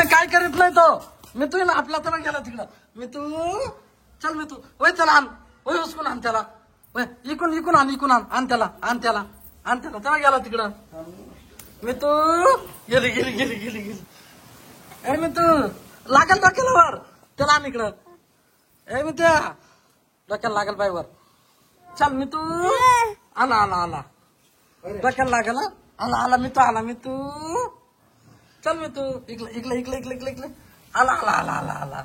ते काय करीत नाही तो मी तू ना आपला तर गेला तिकडं मी तू चल मी तू वय चला आण वय उचकून आण त्याला वय इकून आण त्याला तेव्हा गेला तिकडं मी तू गेली ए मी तू लागल डोक्याला वर त्याला आण इकडं ए मी त्या डोक्याला लागल बाई वर चल मी तू आला डोक्याला लागल आला मी तू चल मी तू इकलं आला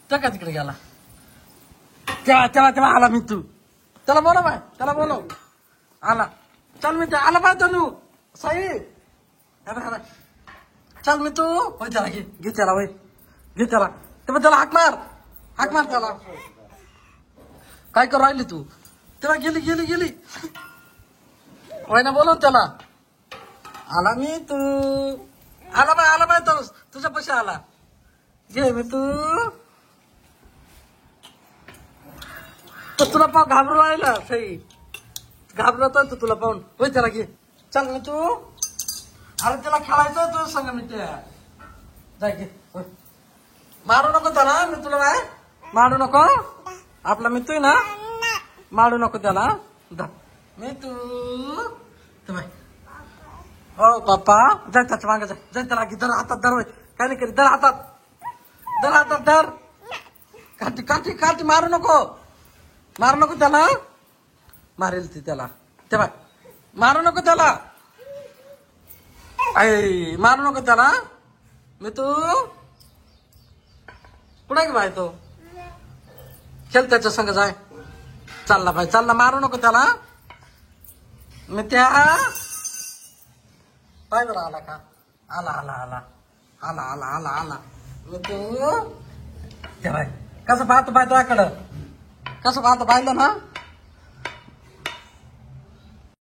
त्या का तिकडे गेला तेव्हा आला मी तू त्याला बोलव आला चल मी आला पाहिजे तू सई चल मी तू होय त्याला घे त्याला वय घे त्याला तेव्हा त्याला हाक मार त्याला काय करू राहिली तू तेव्हा गेली वय ना बोलव त्याला आला मी तू आला बाय तर तुझ्या पैसे आला घे मी तू तर तुला पाहून घाबरू राहिला सई घाबरत तू तुला पाहून होय त्याला घे चल मी तू अरे त्याला खेळायचं तुझं सांग मी त्या जाय घे मारू नको त्याला मी तुला नाही मारू नको आपला मी तू ना मारू नको त्याला मी तू बाय हो पप्पा जाय त्याच्या मागे जाय त्याला धर हातात धर काय नाही करी धर हातात धर काठी मारू नको त्याला मारेल ती त्याला ते बाय मारू नको त्याला मारू नको त्याला मी तू कुठे बाय तो खेळ त्याच्या संग जाय चालला मारू नको त्याला मी त्या पाय बरं आला का आला मी तू ते बाय कसं पाहतो बाय तुझ्याकडं कसं पाहतो पाहिलं ना